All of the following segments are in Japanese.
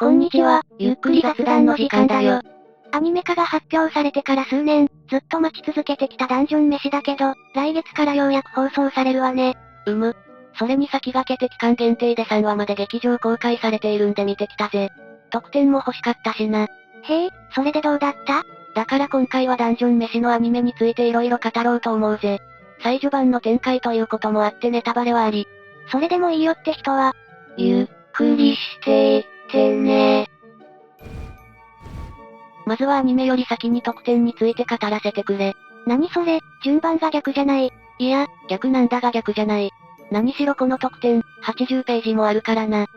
こんにちは、ゆっくり雑談の時間だよ。アニメ化が発表されてから数年、ずっと待ち続けてきたダンジョン飯だけど、来月からようやく放送されるわね。それに先駆けて期間限定で3話まで劇場公開されているんで見てきたぜ。特典も欲しかったしな。へえ、それでどうだった？だから今回はダンジョン飯のアニメについて色々語ろうと思うぜ。最序盤の展開ということもあってネタバレはあり。それでもいいよって人は、ゆっくりしていってね。まずはアニメより先に特典について語らせてくれ。何それ、順番が逆じゃない。いや、逆なんだが逆じゃない。何しろこの特典、80ページもあるからな。ちっ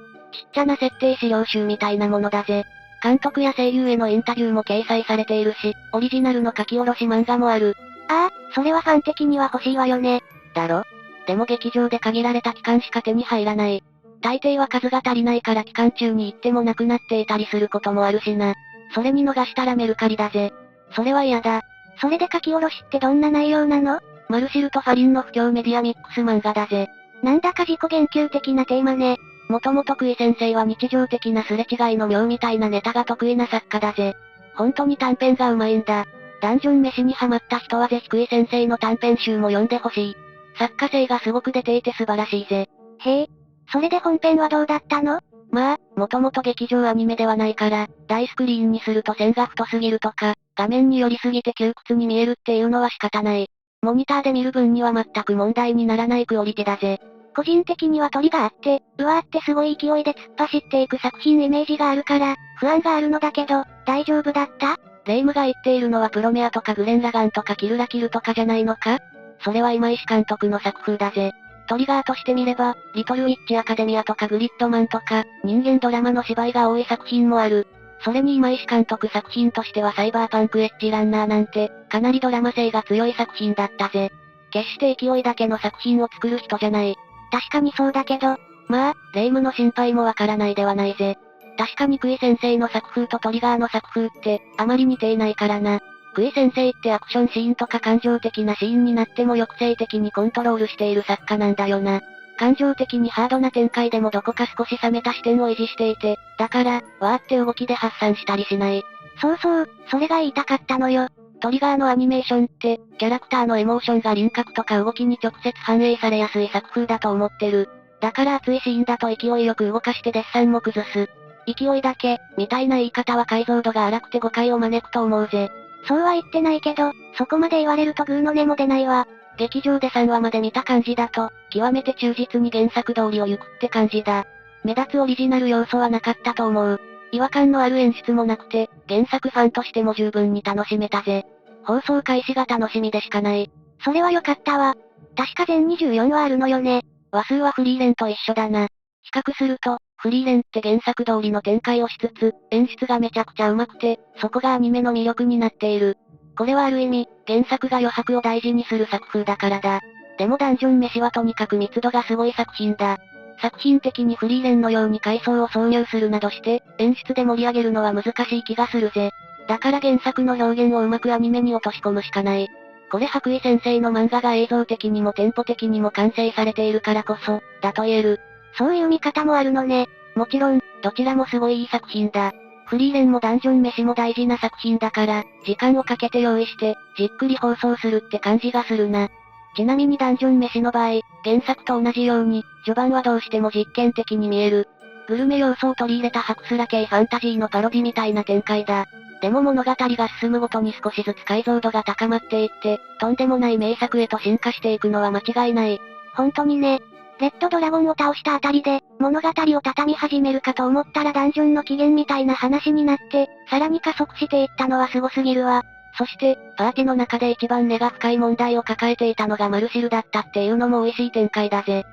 ちゃな設定資料集みたいなものだぜ。監督や声優へのインタビューも掲載されているし、オリジナルの書き下ろし漫画もある。ああ、それはファン的には欲しいわよね。だろ？でも劇場で限られた期間しか手に入らない。大抵は数が足りないから期間中に行ってもなくなっていたりすることもあるしな。それに逃したらメルカリだぜ。それは嫌だ。それで書き下ろしってどんな内容なの？マルシルとファリンの不況メディアミックス漫画だぜ。なんだか自己言及的なテーマね。もともとクイ先生は日常的なすれ違いの妙みたいなネタが得意な作家だぜ。本当に短編が上手いんだ。ダンジョン飯にハマった人はぜひクイ先生の短編集も読んでほしい。作家性がすごく出ていて素晴らしいぜ。へえ。それで本編はどうだったの？まあ、もともと劇場アニメではないから、大スクリーンにすると線が太すぎるとか、画面に寄りすぎて窮屈に見えるっていうのは仕方ない。モニターで見る分には全く問題にならないクオリティだぜ。個人的には鳥があって、うわーってすごい勢いで突っ走っていく作品イメージがあるから、不安があるのだけど、大丈夫だった？レイムが言っているのはプロメアとかグレン・ラガンとかキルラキルとかじゃないのか？それは今石監督の作風だぜ。トリガーとして見れば、リトルウィッチアカデミアとかグリッドマンとか、人間ドラマの芝居が多い作品もある。それに今石監督作品としてはサイバーパンクエッジランナーなんて、かなりドラマ性が強い作品だったぜ。決して勢いだけの作品を作る人じゃない。確かにそうだけど、まあ、レイムの心配もわからないではないぜ。確かにクイ先生の作風とトリガーの作風って、あまり似ていないからな。クイ先生ってアクションシーンとか感情的なシーンになっても抑制的にコントロールしている作家なんだよな。感情的にハードな展開でもどこか少し冷めた視点を維持していて、だから、わーって動きで発散したりしない。そうそう、それが言いたかったのよ。トリガーのアニメーションって、キャラクターのエモーションが輪郭とか動きに直接反映されやすい作風だと思ってる。だから熱いシーンだと勢いよく動かしてデッサンも崩す。勢いだけ、みたいな言い方は解像度が荒くて誤解を招くと思うぜ。そうは言ってないけど、そこまで言われるとグーの音も出ないわ。劇場で3話まで見た感じだと、極めて忠実に原作通りを行くって感じだ。目立つオリジナル要素はなかったと思う。違和感のある演出もなくて、原作ファンとしても十分に楽しめたぜ。放送開始が楽しみでしかない。それは良かったわ。確か全24話あるのよね。話数はフリーレンと一緒だな。比較すると、フリーレンって原作通りの展開をしつつ、演出がめちゃくちゃ上手くて、そこがアニメの魅力になっている。これはある意味、原作が余白を大事にする作風だからだ。でもダンジョン飯はとにかく密度がすごい作品だ。作品的にフリーレンのように階層を挿入するなどして、演出で盛り上げるのは難しい気がするぜ。だから原作の表現をうまくアニメに落とし込むしかない。これ白衣先生の漫画が映像的にもテンポ的にも完成されているからこそ、だと言える。そういう見方もあるのね。もちろん、どちらもすごいいい作品だ。フリーレンもダンジョン飯も大事な作品だから、時間をかけて用意して、じっくり放送するって感じがするな。ちなみにダンジョン飯の場合、原作と同じように、序盤はどうしても実験的に見える。グルメ要素を取り入れたハクスラ系ファンタジーのパロディみたいな展開だ。でも物語が進むごとに少しずつ解像度が高まっていって、とんでもない名作へと進化していくのは間違いない。本当にね。レッドドラゴンを倒したあたりで、物語を畳み始めるかと思ったらダンジョンの起源みたいな話になって、さらに加速していったのはすごすぎるわ。そして、パーティの中で一番根が深い問題を抱えていたのがマルシルだったっていうのも美味しい展開だぜ。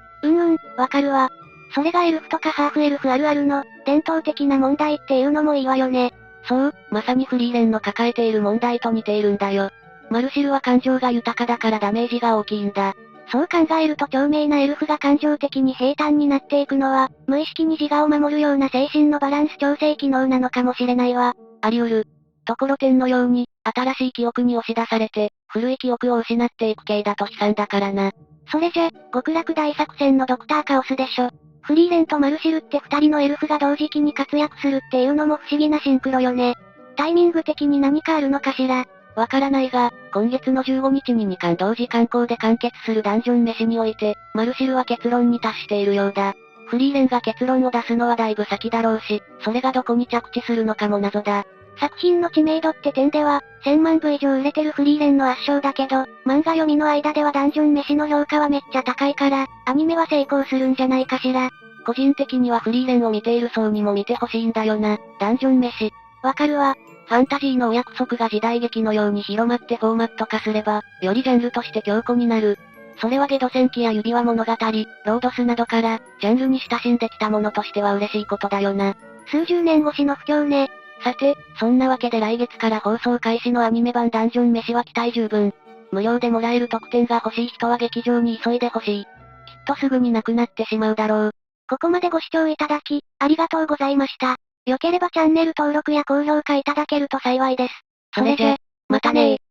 わかるわ。それがエルフとかハーフエルフあるあるの、伝統的な問題っていうのもいいわよね。そう、まさにフリーレンの抱えている問題と似ているんだよ。マルシルは感情が豊かだからダメージが大きいんだ。そう考えると長命なエルフが感情的に平坦になっていくのは、無意識に自我を守るような精神のバランス調整機能なのかもしれないわ。あり得る。ところてんのように、新しい記憶に押し出されて、古い記憶を失っていく系だと悲惨だからな。それじゃ、極楽大作戦のドクターカオスでしょ。フリーレンとマルシルって二人のエルフが同時期に活躍するっていうのも不思議なシンクロよね。タイミング的に何かあるのかしら。わからないが、今月の15日に2巻同時刊行で完結するダンジョン飯において、マルシルは結論に達しているようだ。フリーレンが結論を出すのはだいぶ先だろうし、それがどこに着地するのかも謎だ。作品の知名度って点では、1000万部以上売れてるフリーレンの圧勝だけど、漫画読みの間ではダンジョン飯の評価はめっちゃ高いから、アニメは成功するんじゃないかしら。個人的にはフリーレンを見ている層にも見てほしいんだよな、ダンジョン飯。わかるわ。ファンタジーのお約束が時代劇のように広まってフォーマット化すれば、よりジャンルとして強固になる。それはゲド戦記や指輪物語、ロードスなどから、ジャンルに親しんできたものとしては嬉しいことだよな。数十年越しの不況ね。さて、そんなわけで来月から放送開始のアニメ版ダンジョン飯は期待十分。無料でもらえる特典が欲しい人は劇場に急いでほしい。きっとすぐになくなってしまうだろう。ここまでご視聴いただき、ありがとうございました。良ければチャンネル登録や高評価いただけると幸いです。それじゃ、またねー。